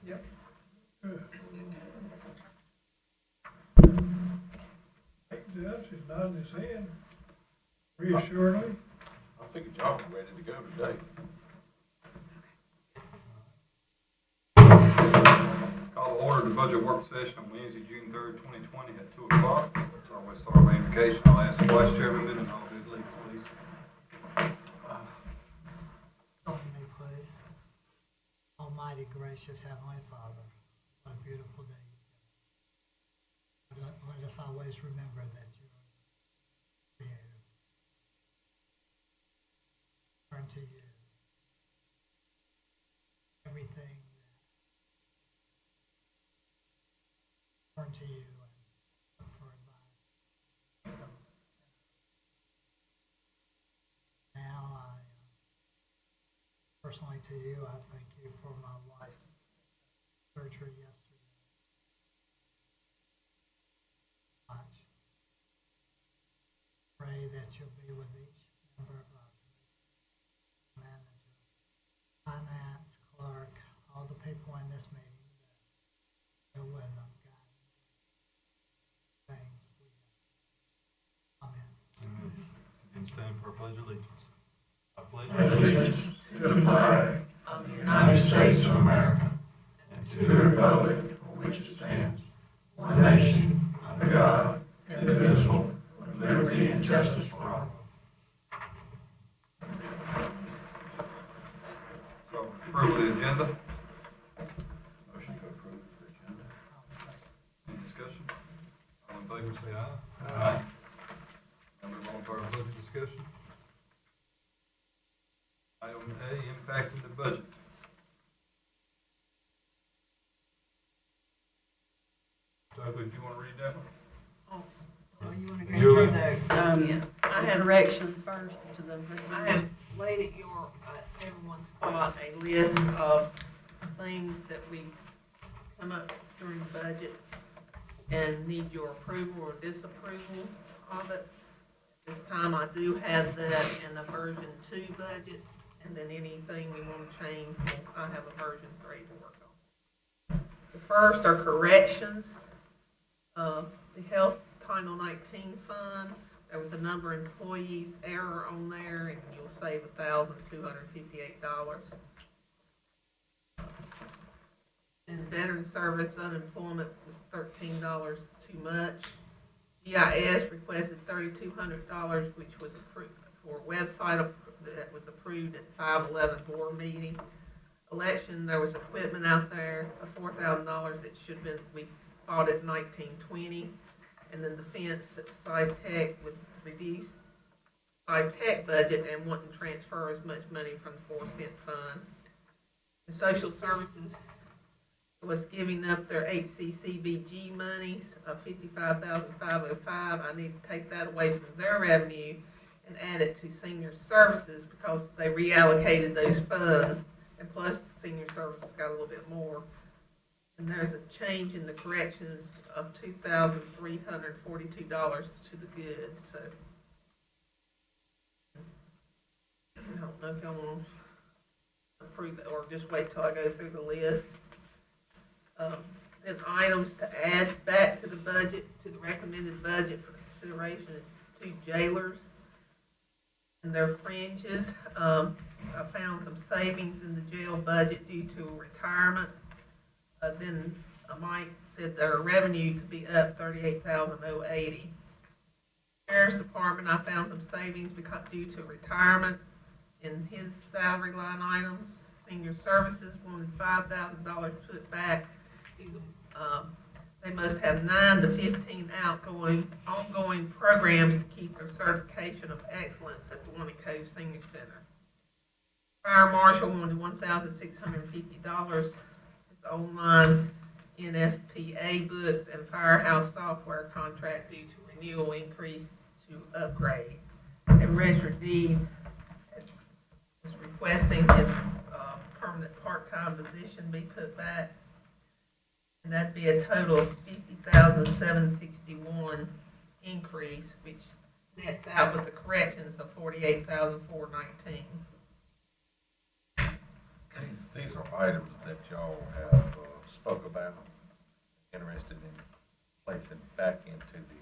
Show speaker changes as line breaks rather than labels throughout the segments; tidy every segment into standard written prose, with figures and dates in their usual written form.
Yep.
Judge is nodding his head reassuringly.
I figured y'all were ready to go today. Call to order the budget work session on Wednesday, June 3rd, 2020 at 2 o'clock. Let's always start with invocation. I'll ask the vice chairman and all who leave, please.
Join me, please. Almighty, gracious Heavenly Father, what a beautiful day. Let us always remember that you are the creator. Turn to you. Everything that turn to you and look for advice. Now personally to you, I thank you for my wife's surgery yesterday. Much. Pray that you'll be with each member of our committee, manager, finance, clerk, all the people in this meeting that go with them, God. Things we amen.
Amen. And stand for a pledge of allegiance. I pledge
Allegiance to the flag of the United States of America and to the republic for which it stands, one nation, under God, indivisible, with liberty and justice for all.
So, approve the agenda. Motion to approve the agenda. Any discussion? All in favor, say aye. Aye. Members, all in favor of budget discussion? Item A, impacting the budget. Doug, do you want to read that one?
Well, you want to
You-
go through the
I had
corrections first to the.
I have laid at everyone's spot a list of things that we come up during the budget and need your approval or disapproval of it. This time I do have that in a version 2 budget, and then anything we want to change, I have a version 3 to work on. The first are corrections. The health Title 19 fund, there was a number of employees error on there, and you'll save $1,258. And veteran service unemployment was $13 too much. GIS requested $3,200, which was approved for a website that was approved at 5/11 board meeting. Election, there was equipment out there of $4,000 that should have been, we bought it in 1920. And then the fence at SciTech would reduce SciTech budget and wouldn't transfer as much money from the 4-cent fund. The social services was giving up their HCCBG monies of $55,505. I need to take that away from their revenue and add it to senior services because they reallocated those funds, and plus senior services got a little bit more. And there's a change in the corrections of $2,342 to the good, so. I don't know if y'all want to approve it or just wait till I go through the list. Then items to add back to the budget, to the recommended budget for consideration, 2 jailers and their fringes. I found some savings in the jail budget due to retirement. Then Mike said their revenue could be up $38,080. Sheriff's Department, I found some savings because due to retirement in his salary line items. Senior Services wanted $5,000 put back. They must have 9 to 15 ongoing programs to keep their certification of excellence at the Winnie Cove Senior Center. Fire Marshal wanted $1,650. Online NFPA books and firehouse software contract due to renewal increase to upgrade. And Register Deeds is requesting his permanent part-time position be put back. And that'd be a total of $50,761 increase, which nets out with the corrections of $48,419.
These are items that y'all have
spoke about, interested in placing back into the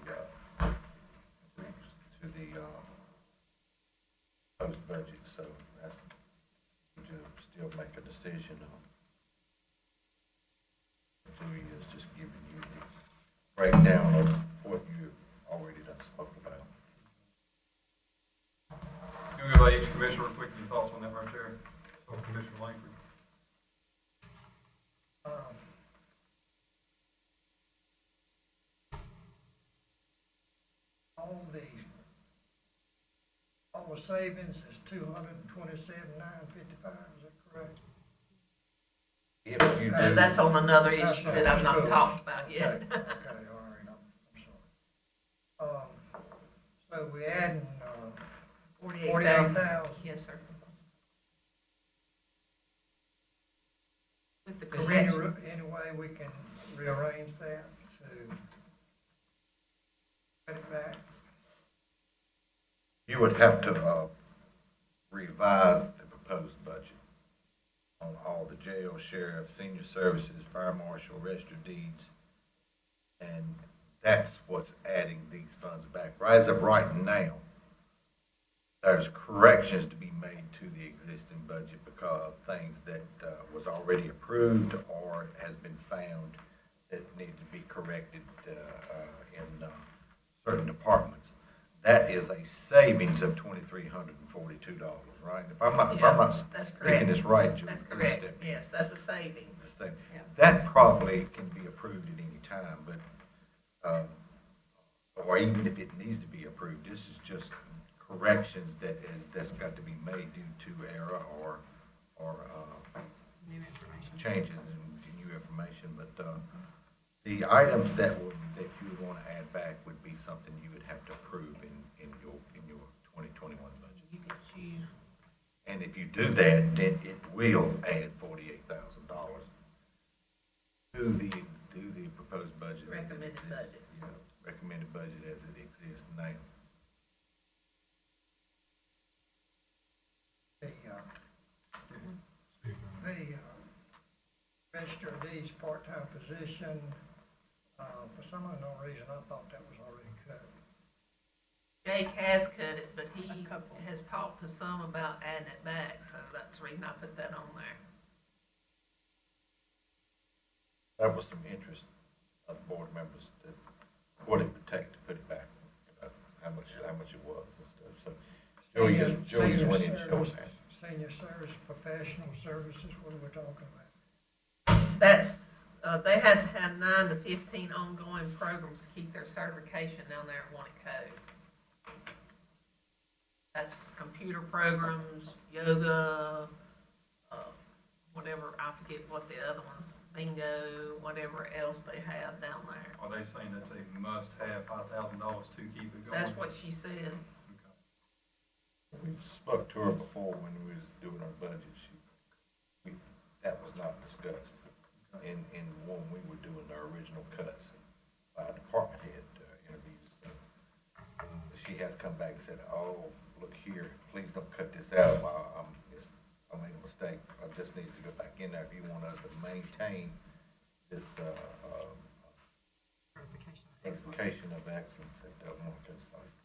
post budget, so that's, we do still make a decision on. Julie is just giving you the breakdown of what you already done spoke about.
You want to go by each commissioner real quick, your thoughts on that right there? So Commissioner Langford.
All the savings is 227,955, is that correct?
If you do.
That's on another
That's
issue
on
that I've not
schools.
talked about yet.
Okay, all right, I'm sorry. So we adding,
48,000.
48,000.
Yes, sir. With the
Is there
correction.
any way we can rearrange that to cut it back?
You would have to revise the proposed budget on all the jail, sheriff, senior services, fire marshal, register deeds. And that's what's adding these funds back. Right as of right now, there's corrections to be made to the existing budget because of things that was already approved or has been found that need to be corrected in certain departments. That is a savings of $2,342, right? If I'm not
That's correct.
thinking this right, Julie.
That's
please
correct.
step in.
Yes, that's a saving.
This thing.
Yeah.
That probably can be approved at any time, but, or even if it needs to be approved, this is just corrections that's got to be made due to error or
New information.
changes in new information, but, the items that you would want to add back would be something you would have to approve in your 2021 budget.
You can choose.
And if you do that, then it will add $48,000 to the proposed budget. as it
Recommended
exists.
budget.
Yeah, recommended budget as it exists now.
The register of deeds part-time position, for some unknown reason, I thought that was already cut.
Jake has cut it, but he
A couple.
has talked to some about adding it back, so that's the reason I put that on there.
That was some interest of board members that what it would take to put it back, how much it was and stuff, so. Joey's went in and showed us that.
Senior service, professional services, what are we talking about?
That's, they had to have 9 to 15 ongoing programs to keep their certification down there at Wanted Code. That's computer programs, yoga, whatever, I forget what the other ones, bingo, whatever else they have down there.
Are they saying that they must have $5,000 to keep it going?
That's what she said.
Okay.
We spoke to her before when we was doing our budget, that was not discussed in when we were doing our original cuts by department head interviews. She has come back and said, oh, look here, please don't cut this out, I made a mistake, this needs to go back in there if you want us to maintain this certification of excellence at one of those sites.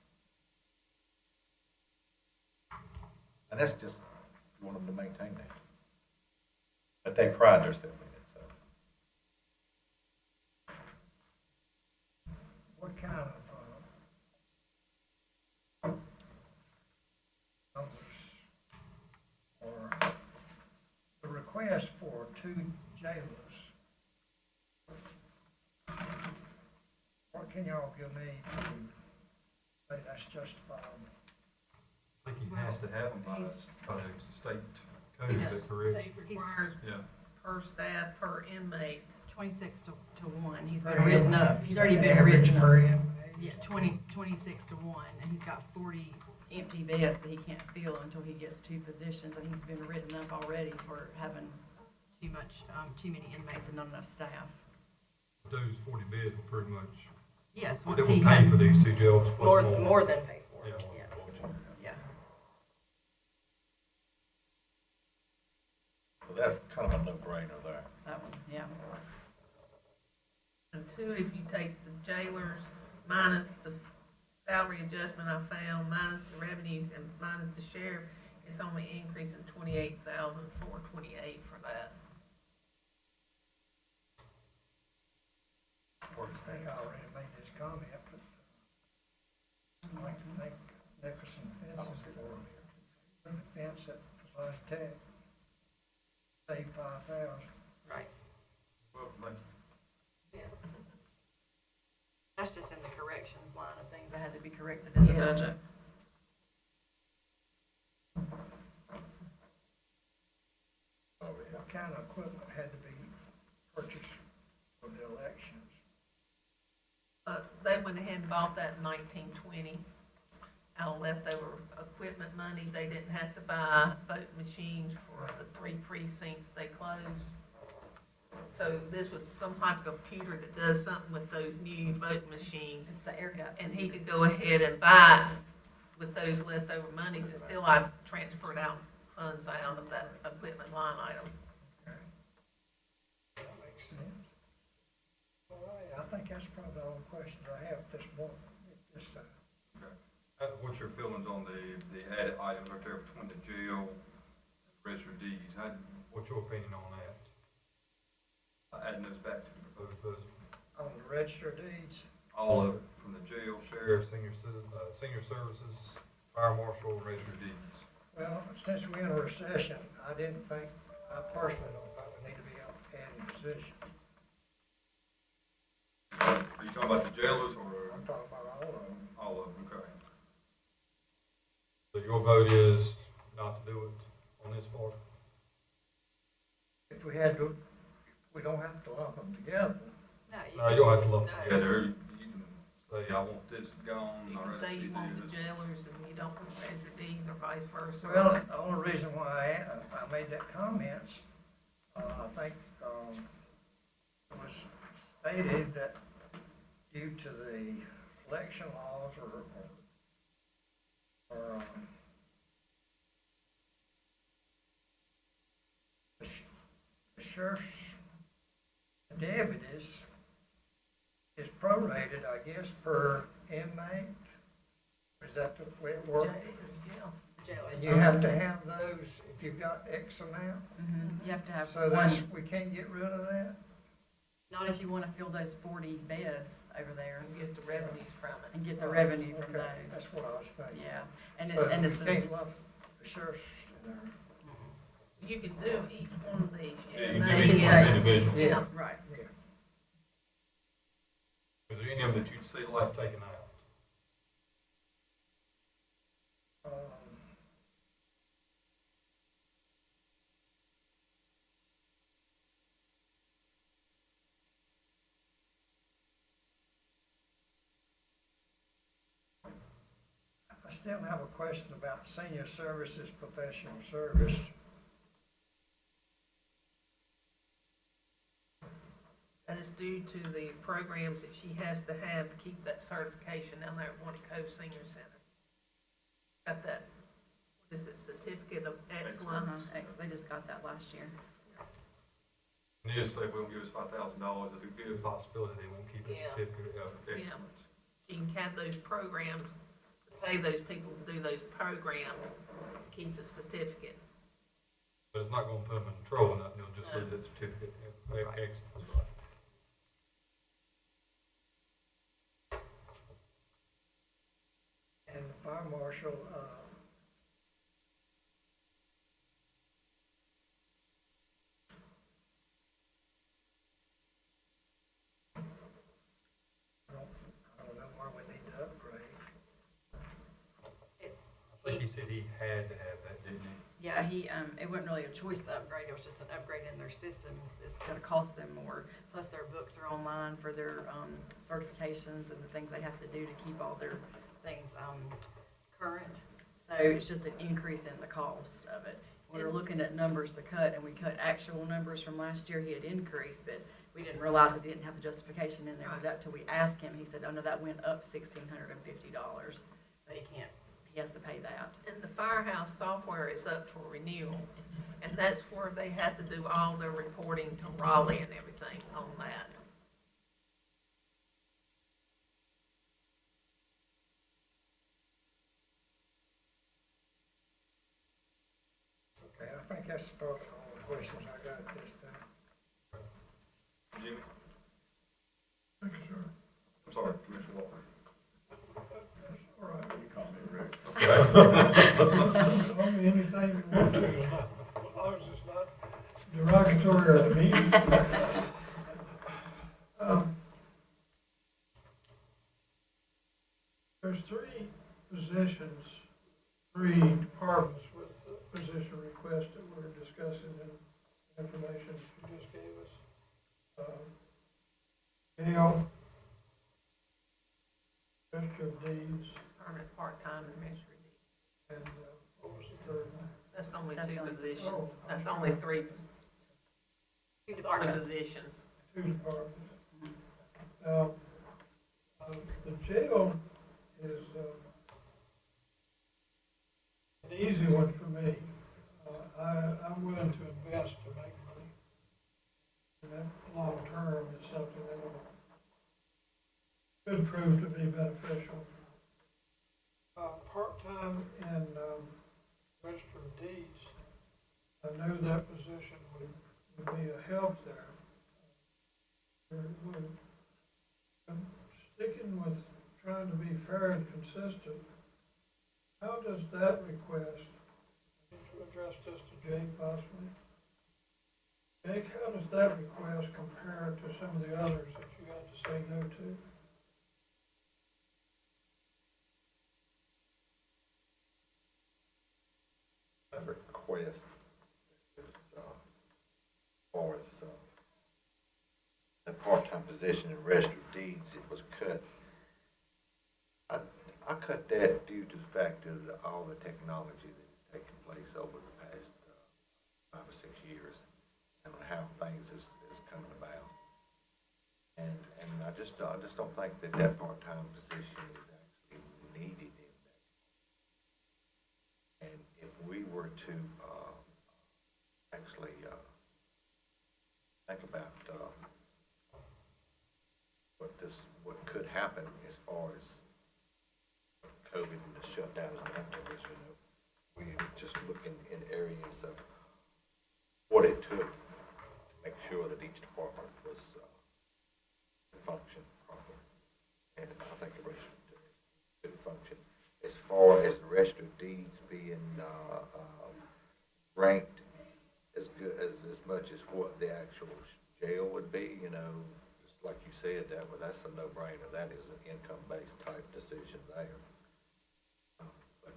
And that's just, you want them to maintain that. But they pride themselves in it, so.
What kind of, numbers or the request for 2 jailers? What can y'all give me to say that's justifiable?
I think he has to have them by state code, is that correct?
State requires
Yeah.
per staff, per inmate.
26 to 1, he's been written up, he's already been
Average
written
per
up.
inmate?
Yeah, 26 to 1, and he's got 40 empty beds that he can't fill until he gets 2 positions, and he's been written up already for having too many inmates and not enough staff.
Those 40 beds were pretty much,
Yes,
that
once
were
he
paid
had
for these 2 jails plus more.
more than paid for it,
Yeah.
yeah, yeah.
So that's kind of a no-brainer there.
That one, yeah.
32, if you take the jailers minus the salary adjustment I found, minus the revenues and minus the sheriff, it's only increasing 28,428 for that.
I think I already made this comment, but I'd like to thank Nicholson Fences for the fence at Forsyth Tech. Saved 5,000.
Right.
Well, thank you.
That's just in the corrections line of things that had to be corrected in the
Yeah.
budget.
What kind of equipment had to be purchased for the elections?
They went ahead and bought that in 1920. Out of leftover equipment money, they didn't have to buy vote machines for the 3 precincts they closed. So this was some type of computer that does something with those new vote machines.
It's the air gap.
And he could go ahead and buy with those leftover monies, and still I transferred out funds out of that equipment line item.
That makes sense. All right, I think that's probably all the questions I have at this point, at this time.
Okay. What's your feelings on the added items right there between the jail and register deeds? What's your opinion on that? Adding those back to the proposed budget?
On the register of deeds,
All of it, from the jail, sheriff, senior services, fire marshal, and register deeds.
well, since we're in a recession, I personally don't think we need to be adding positions.
Are you talking about the jailers or
I'm talking about all of them.
all of them? Okay. So your vote is not to do it on this part?
If we had to, we don't have to lump them together.
No, you don't have to lump
No.
them together. You can say, I want this gone,
You
or
can say you
do
want the
this.
jailers and you don't want the register deeds, or vice versa.
Well, the only reason why I made that comment, I think, it was stated that due to the election laws or the sheriff's deputies is prorated, I guess, per inmate. Is that the way it works?
Yeah.
And you have to have those if you've got X amount?
You have to have
So that's,
one,
we can't get rid of that?
not if you wanna fill those 40 beds over there
And get the revenues from it.
and get the revenue from
Okay,
those.
that's what I was thinking.
Yeah, and
So
and
we
it's,
can't lump the sheriff's in there.
You can do each one of these.
Yeah, you
and
can
they
do each
get-
one individually.
Yeah.
right.
Is there any of them that you'd see like taken out?
I still have a question about senior services, professional service.
That is due to the programs that she has to have to keep that certification down there at One Cove Senior Center. Got that, what is it, Certificate of Excellence?
They just got that last year.
And they just say, well, give us $5,000, there's a good possibility they won't keep a
Yeah.
certificate of excellence.
She can have those programs, pay those people to do those programs, to keep the certificate.
But it's not gonna put them in trouble, nothing, they'll just leave that certificate of excellence, right?
And the fire marshal, I don't know where we need to upgrade.
I think he said he had to have that, didn't he?
Yeah, it wasn't really a choice to upgrade, it was just an upgrade in their system. It's gonna cost them more, plus their books are online for their, certifications and the things they have to do to keep all their things, current. So it's just an increase in the cost of it. We were looking at numbers to cut, and we cut actual numbers from last year, he had increased, but we didn't realize because he didn't have the justification in there with that till we asked him. He said, oh no, that went up $1,650, so he has to pay that.
And the firehouse software is up for renewal, and that's where they have to do all their reporting to Raleigh and everything on that.
that's about all the questions I got at this time.
Jimmy?
Thank you, sir.
I'm sorry, Commissioner Walker.
All right.
You call me Rick.
Tell me anything you want to, as long as it's not derogatory or demeaning. There's three positions, three departments with the position request that we're discussing in information you just gave us. Jail, register of deeds,
Permanent part-time and registry deeds.
and what was the third one?
That's only
That's
two
the only
positions.
position.
That's only three.
Two
Only
departments.
positions.
Two departments. Now, the jail is an easy one for me. I'm willing to invest to make money. And that long term is something that could prove to be beneficial. Part-time in register of deeds, I know that position would be a help there. We're sticking with trying to be fair and consistent. How does that request, I need to address this to Jake possibly. Jake, how does that request compare to some of the others that you had to say no to?
That request is, far as, the part-time position in register of deeds, it was cut. I cut that due to the fact of all the technology that has taken place over the past, 5 or 6 years, and how things has come about. And I just don't think that part-time position is actually needed in that. And if we were to, actually, think about, what could happen as far as COVID and the shutdowns and that type of issue, we just looking in areas of what it took to make sure that each department was, function properly. And I think the rest of it could function. As far as the register of deeds being, ranked as good, as much as what the actual jail would be, you know, just like you said, that's a no-brainer. That is an income-based type decision there. But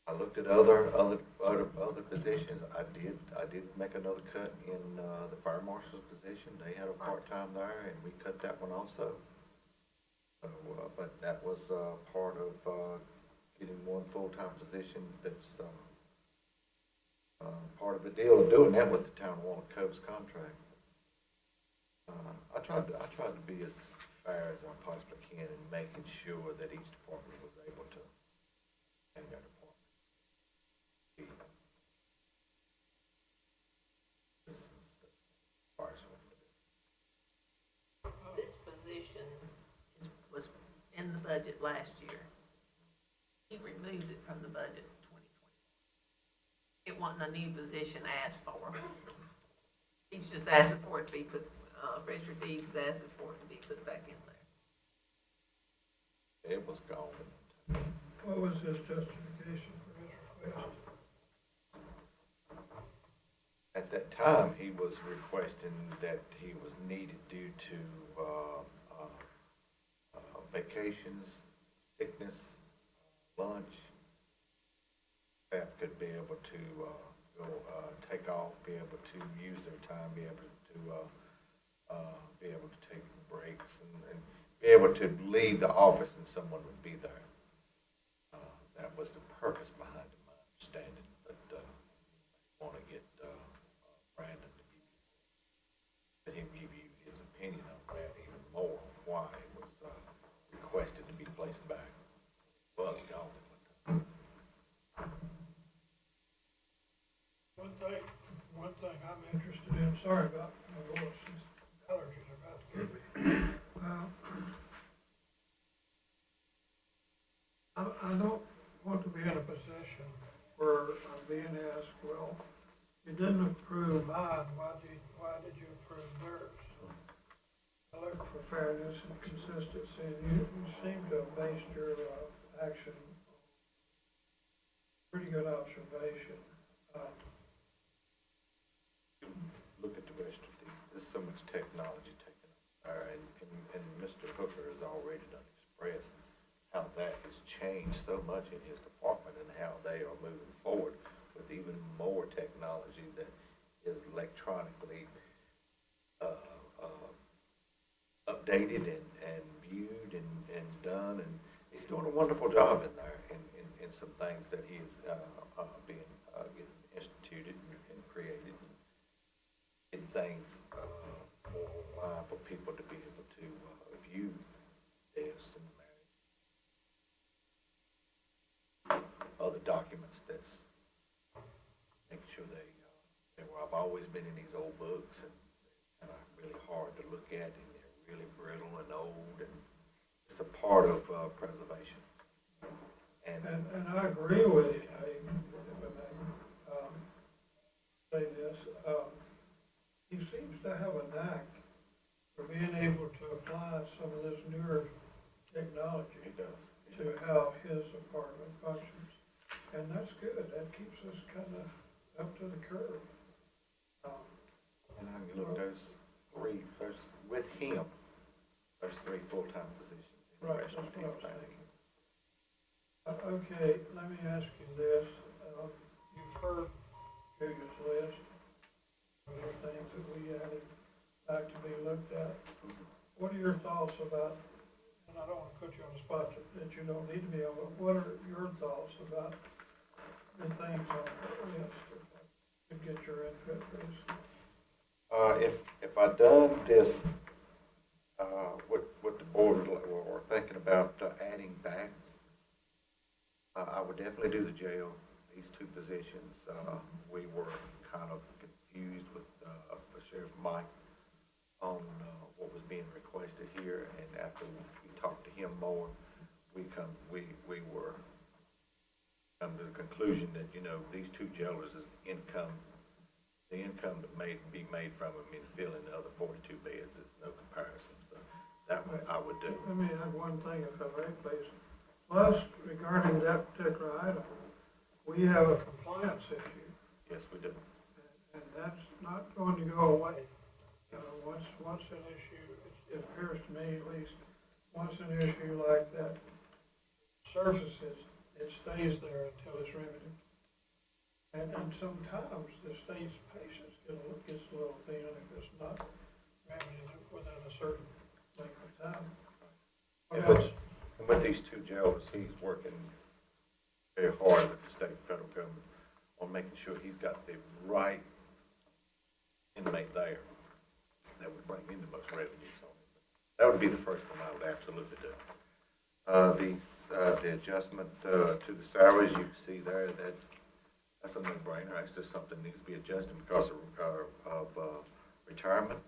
I looked at other positions. I did make another cut in, the fire marshal's position. They had a part-time there, and we cut that one also. So, but that was, part of, getting one full-time position that's, part of the deal of doing that with the town of Walnut Cove's contract. I tried to be as fair as I possibly can in making sure that each department was able to and their department.
This position was in the budget last year. He removed it from the budget in 2020. It wasn't a new position asked for. He's just asking for it to be put, register deeds is asking for it to be put back in there.
It was gone.
What was his justification for his request?
At that time, he was requesting that he was needed due to, vacations, sickness, lunch. Staff could be able to, go, take off, be able to use their time, be able to take breaks and be able to leave the office and someone would be there. That was the purpose behind it, my understanding, but, want to get, Brandon to let him give you his opinion on that even more, why it was, requested to be placed back. Was gone at one time.
One thing I'm interested in, sorry about my voice, these allergies are about to get me. I don't want to be in a position where I'm being asked ask, well, you didn't approve mine, why did you approve theirs? I look for fairness and consistency, and you seem to have based your, action on pretty good observation.
Look at the rest of these, there's so much technology taken up there, and Mr. Hooker has already done expressed how that has changed so much in his department and how they are moving forward with even more technology that is electronically, updated and viewed and done, and he's doing a wonderful job in there in some things that he is, being, getting instituted and created, and things, more online for people to be able to, view this and manage other documents that's making sure I've always been in these old books and they're kind of really hard to look at and they're really brittle and old, and it's a part of, preservation. And
And I agree with you, if I may, say this, he seems to have a knack for being able to apply some of this newer technology
he does.
to how his department functions. And that's good, that keeps us kind of up to the curve.
And I can look, there's with him, there's 3 full-time positions in the
Right,
rest of
that's what I
these
was
things.
thinking. Okay, let me ask you this, you've heard Julia's list, of the things that we added back to be looked at. What are your thoughts about, and I don't want to put you on the spot that you don't need to be on, but what are your thoughts about the things on the list? If I could get your input, please.
If I done this, what the board were thinking about adding back, I would definitely do the jail, these 2 positions. We were kind of confused with Sheriff Mike on what was being requested here, and after we talked to him more, we were come to the conclusion that, these 2 jailers is the income that may be made from them in filling the other 42 beds is no comparison. So that one I would do.
Let me add one thing, if I may, please. Plus, regarding that particular item, we have a compliance issue,
Yes, we do.
and that's not going to go away. Once an issue, it appears to me at least, once an issue like that surfaces, it stays there until it's remedied. And sometimes the state's patience gets a little thin if it's not remedied within a certain length of time. What
Yeah,
else?
And with these 2 jailers, he's working very hard with the state and federal government on making sure he's got the right inmate there that would bring in the most revenues on it. That would be the first one I would absolutely do. The adjustment to the salaries, you can see there, that's a no-brainer. That's just something that needs to be adjusted because of retirement.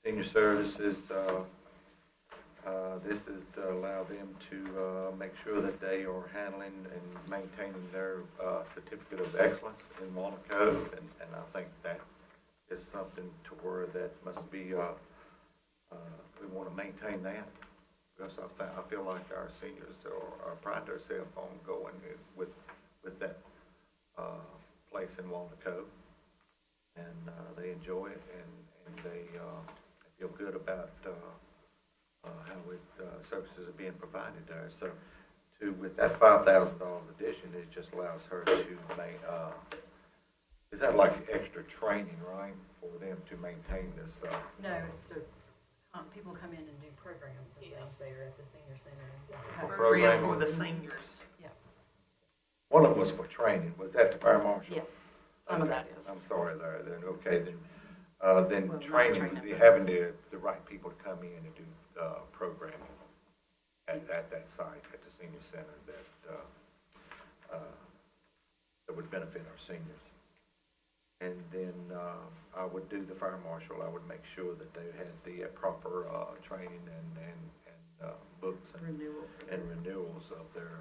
Senior services, this is to allow them to make sure that they are handling and maintaining their certificate of excellence in Monaco, and I think that is something to where that must be, we want to maintain that, because I feel like our seniors are pride themselves on going with that place in Monaco, and they enjoy it, and they feel good about how services are being provided there. So, with that $5,000 addition, it just allows her to is that like extra training, right, for them to maintain this?
No, it's to, people come in and do programs and things there at the senior center.
For
Program
programming.
for the seniors.
One of them was for training. Was that the fire marshal?
Yes, some of that is.
I'm sorry, there. Then okay, then
Well, not
training,
training, but-
having the right people to come in and do programming at that site at the senior center that would benefit our seniors. And then I would do the fire marshal. I would make sure that they had the proper training and books and renewals of their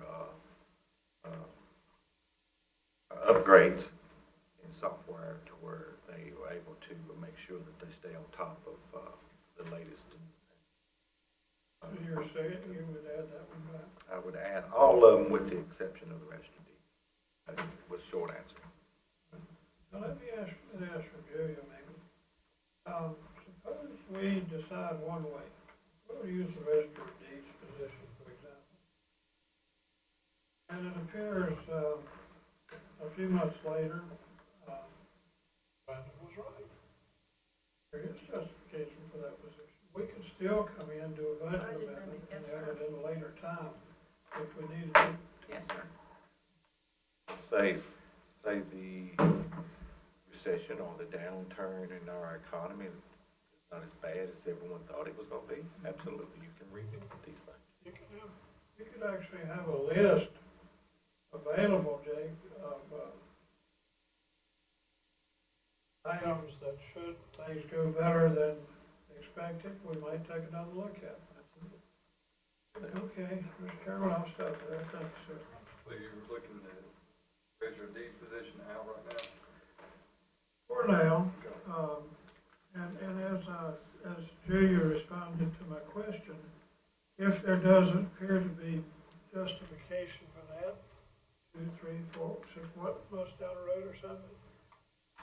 upgrades to make sure that they stay on top of, the latest.
So you're saying you would add that one back?
I would add all of them with the exception of the register deed. That was short answer.
Now, let me ask for Julia maybe. Suppose we decide one way, we'll use the register of deeds position, for example. And it appears, a few months later, Brandon was right. There is justification for that position. We could still come in, do a budget amendment, and have it in a later time if we needed to.
Yes, sir.
Say the recession or the downturn in our economy is not as bad as everyone thought it was gonna be. Absolutely, you can revisit these things.
You could actually have a list available, Jake, of, items that should things go better than expected, we might take another look at. Okay, Mr. Chairman, I'll stop there. Thank you, sir.
So you're looking at Treasurer D's position out right now?
For now, and as Julia responded to my question, if there doesn't appear to be justification for that, 2, 3, 4, 6 months down the road or something,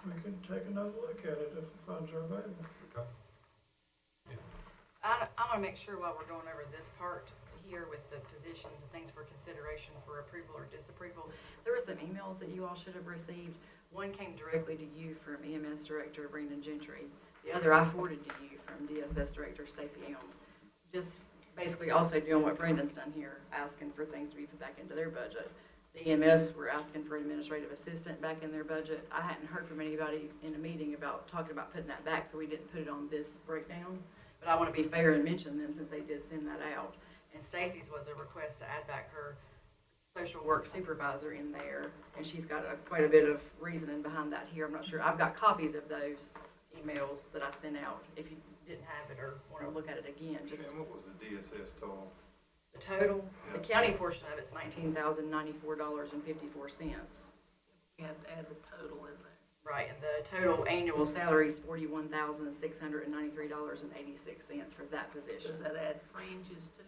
we can take another look at it if the funds are available.
Okay.
I wanna make sure while we're going over this part here with the positions and things for consideration for approval or disapproval, there were some emails that you all should have received. One came directly to you from EMS Director Brandon Gentry. The other I forwarded to you from DSS Director Stacy Elms. Just basically also doing what Brandon's done here, asking for things to be put back into their budget. The EMS were asking for an administrative assistant back in their budget. I hadn't heard from anybody in a meeting about talking about putting that back, so we didn't put it on this breakdown. But I want to be fair and mention them since they did send that out. And Stacy's was a request to add back her social work supervisor in there, and she's got quite a bit of reasoning behind that here. I'm not sure. I've got copies of those emails that I sent out. If you didn't have it or want to look at it again, just
Shannon, what was the DSS total?
the total. The county portion of it's $19,094.54.
You have to add the total in there.
Right, and the total annual salary is $41,693.86 for that position.
Does that add fringes too?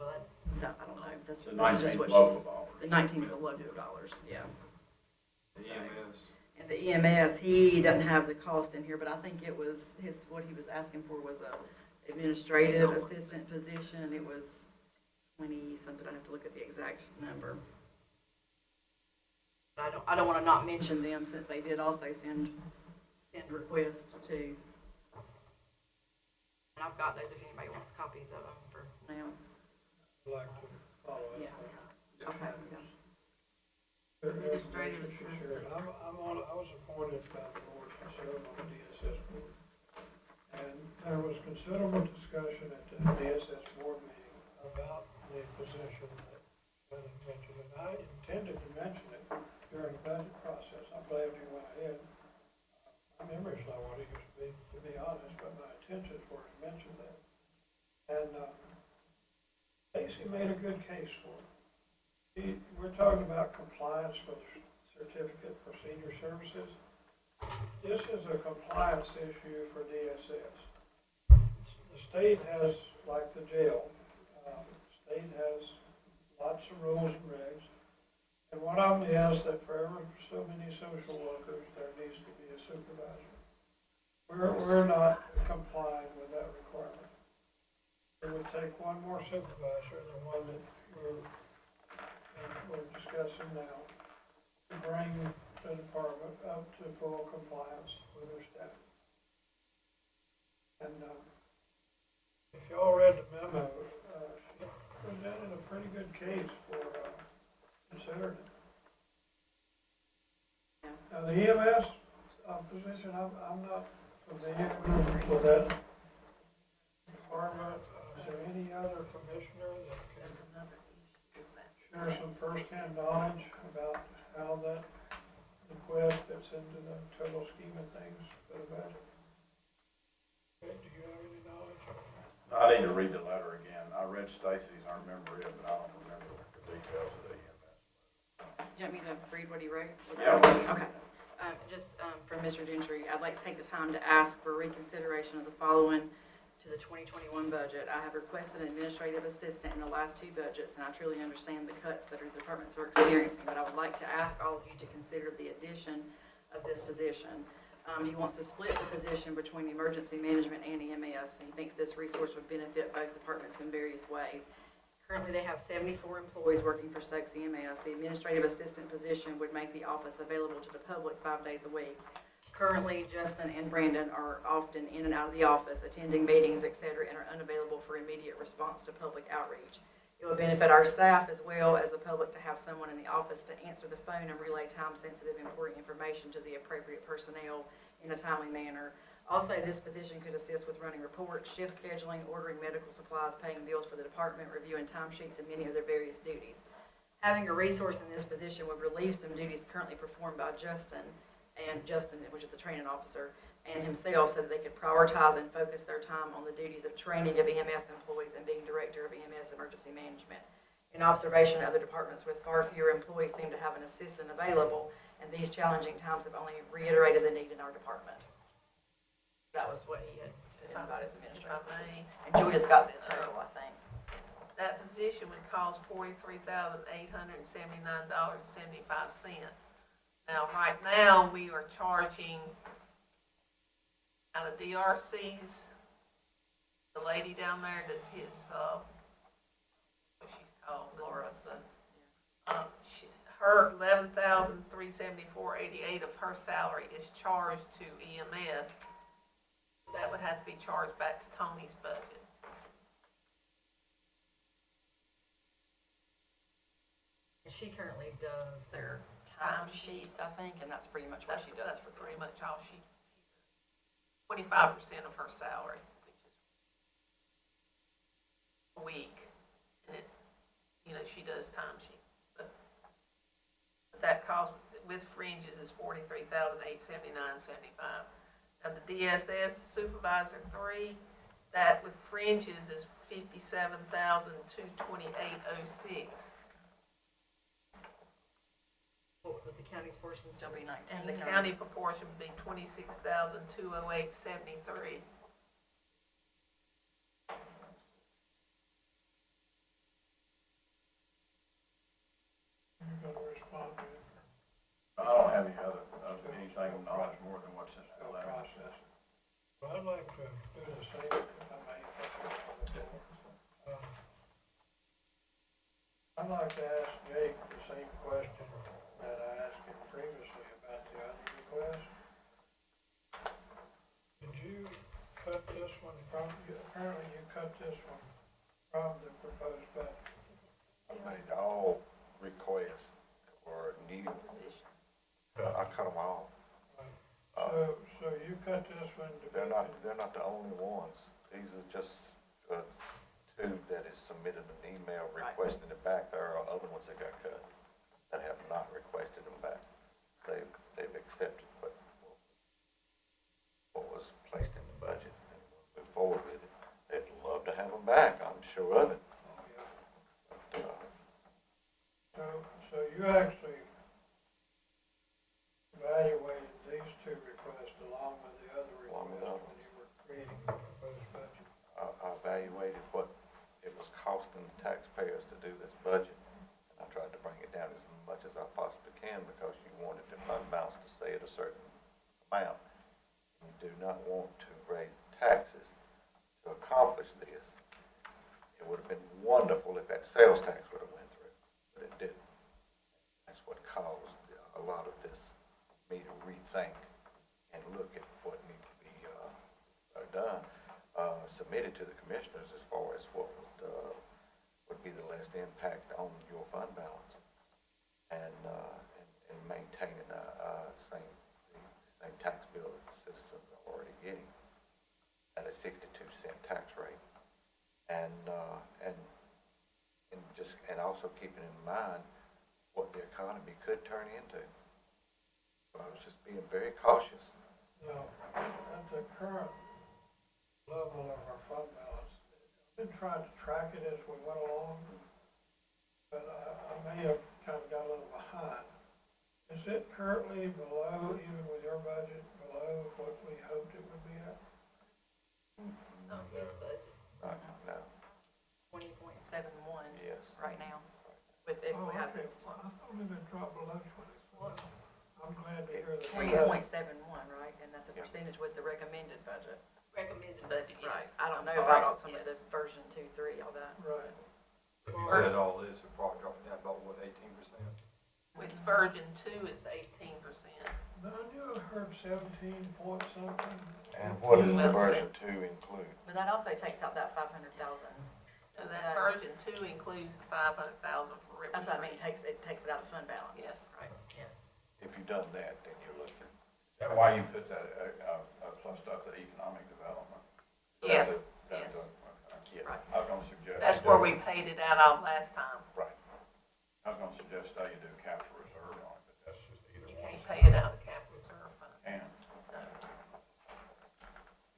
Well, I don't know. That's
The
just
19
what
local
she's.
dollars.
The 19 is the local dollars, yeah.
The
So-
EMS?
And the EMS, he doesn't have the cost in here, but I think it was what he was asking for was a administrative assistant position. It was 20 something. I have to look at the exact number. But I don't want to not mention them since they did also send requests too. And I've got those if anybody wants copies of them for now.
I'd like to follow up.
Yeah. Okay, yeah.
Administrative assistant.
I was appointed by the board to serve on the DSS board. And there was considerable discussion at the DSS board meeting about the position that Brandon mentioned. And I intended to mention it during the budget process. I'm glad you went ahead. My memory's not what it used to be honest, but my intentions were to mention that. And Stacy made a good case for it. We're talking about compliance with certificate for senior services. This is a compliance issue for DSS. The state has, like the jail, state has lots of rules and regs. And one of them is that for every so many social workers, there needs to be a supervisor. We're not complying with that requirement. It would take one more supervisor than one that we're discussing now to bring the department up to full compliance with their staff. And if y'all read the memo, she presented a pretty good case for considering it.
Yeah.
Now, the EMS position, I'm not familiar with that department. Is there any other commissioner that can share some first-hand knowledge about how that request fits into the total scheme of things for the budget? Okay, do you have any knowledge?
I need to read the letter again. I read Stacy's, I remember it, but I don't remember the details of the EMS.
Do you want me to read what he wrote?
Yeah.
Okay. Just from Mr. Gentry, I'd like to take the time to ask for reconsideration of the following to the 2021 budget. I have requested an administrative assistant in the last two budgets, and I truly understand the cuts that our departments are experiencing, but I would like to ask all of you to consider the addition of this position. He wants to split the position between emergency management and EMS, and he thinks this resource would benefit both departments in various ways. Currently, they have 74 employees working for Stokes EMS. The administrative assistant position would make the office available to the public 5 days a week. Currently, Justin and Brandon are often in and out of the office, attending meetings, etc., and are unavailable for immediate response to public outreach. It will benefit our staff as well as the public to have someone in the office to answer the phone and relay time-sensitive, important information to the appropriate personnel in a timely manner. Also, this position could assist with running reports, shift scheduling, ordering medical supplies, paying bills for the department, reviewing timesheets, and many other various duties. Having a resource in this position would relieve some duties currently performed by Justin, which is the training officer, and himself, so that they could prioritize and focus their time on the duties of training of EMS employees and being director of EMS emergency management. In observation, other departments with far fewer employees seem to have an assistant available, and these challenging times have only reiterated the need in our department. That was what he had put in about his administrative assistant. And Julia's got the total, I think.
That position would cost $43,879.75. Now, right now, we are charging out of DRC's, the lady down there that's his, what she's called,
Laura's
her $11,374.88 of her salary is charged to EMS. That would have to be charged back to Tony's budget.
She currently does their time sheets, I think, and that's pretty much what she does.
That's pretty much all she 25% of her salary, which is a week. And it, she does time sheets. But that cost with fringes is $43,879.75. Now the DSS supervisor 3, that with fringes is $57,228.06.
What would the county's portion still be 19?
And the county proportion would be $26,208.73.
You're gonna respond to it.
I don't have anything much more than what's in the
Process. Well, I'd like to do the same, if I may. I'd like to ask Jake the same question that I asked him previously about the other request. Did you cut this one from, apparently you cut this one from the proposed budget?
I made all requests or new, I cut them all.
So you cut this one to.
They're not the only ones. These are just, two that has submitted an email requesting it back. There are other ones that got cut that have not requested them back. They've accepted what was placed in the budget and move forward with it. They'd love to have them back, I'm sure of it.
So you actually evaluated these two requests along with the other
Along with
requests
others.
when you were creating the proposed budget?
I evaluated what it was costing the taxpayers to do this budget, and I tried to bring it down as much as I possibly can because you wanted the fund balance to stay at a certain amount. You do not want to raise taxes to accomplish this. It would have been wonderful if that sales tax would have went through, but it didn't. That's what caused a lot of this, me to rethink and look at what needs to be done, submitted to the commissioners as far as what would be the least impact on your fund balance and maintaining the same tax bill that the citizens are already getting at a 62-cent tax rate, and also keeping in mind what the economy could turn into. So I was just being very cautious.
Now, at the current level of our fund balance, I've been trying to track it as we went along, but I may have kind of got a little behind. Is it currently below, even with your budget,
right now, with, it
Oh,
has
okay,
its
well, I thought it had dropped below 20. I'm glad to hear that.
3.71, right, and that's a percentage with the recommended budget.
Recommended budget, yes.
Right, I don't know
I'm sorry,
about some of
yes.
the version 2, 3, all that.
Right.
If you had all this, it probably dropped down about, what, 18%?
With version 2, it's 18%.
No, I knew I heard 17 point something.
And what does the
Well,
version 2 include?
But that also takes out that 500,000.
So that version 2 includes the 500,000 for Rip
That's what I mean,
Street.
it takes it out of fund balance.
Yes.
Right, yeah.
If you've done that, then you're looking.
Is that why you put that, plus up to economic development?
Yes,
That-
yes.
okay.
Yes.
I was gonna suggest.
That's where we paid it out of last time.
Right.
I was gonna suggest that you do capital reserve on it, but that's just either
You
one.
can't pay it out of the capital reserve fund.
And
No.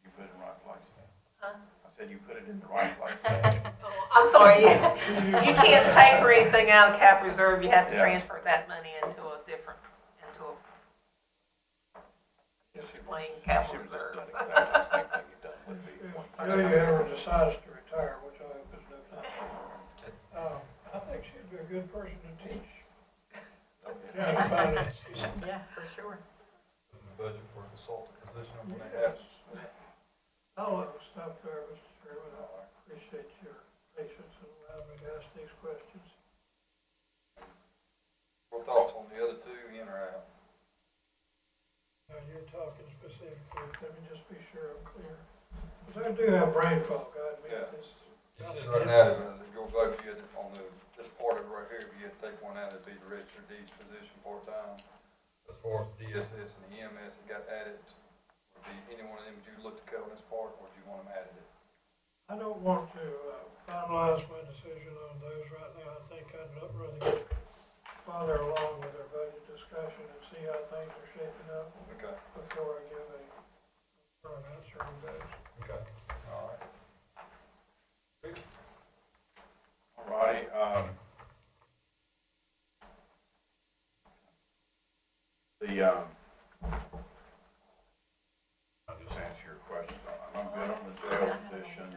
you put it in the right place then.
Huh?
I said you put it in the right place then.
Oh, I'm sorry, you can't pay for anything out of cap reserve, you have to
Yeah.
transfer that money into a different, into a plain capital
She was just
reserve.
done exactly the same thing you've done with me.
If Julia ever decides to retire, which I hope is no time, I think she'd be a good person to teach. Yeah, finances.
Yeah, for sure.
In the budget for a consultant position, I'm gonna have.
I'll stop there, Mr. Chairman. I appreciate your patience and allowing me to ask these questions.
What thoughts on the other two, in or out?
Now, you're talking specifically, let me just be sure I'm clear. Because I do have brain fog, I admit
Yeah.
this.
It says right now, your vote, you had, on this part of it right here, if you had to take one out, it'd be the registered deeds position part-time. As far as DSS and EMS that got added, would be any one of them, would you look to cut on this part, or do you want them added?
I don't want to finalize my decision on those right now. I think I'd rather get farther along with our budget discussion and see how things are shaping up
Okay,
before I give a firm answer on those.
okay, all right.
All righty, I'll just answer your question. I'm good on the jail positions,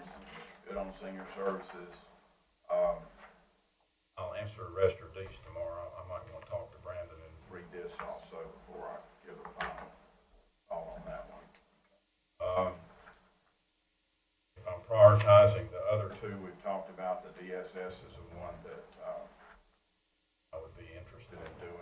good on senior services. I'll answer the rest of these tomorrow. I might want to talk to Brandon and read this also before I give a final call on that one. If I'm prioritizing the other two we've talked about, the DSS is the one that I would be interested in doing.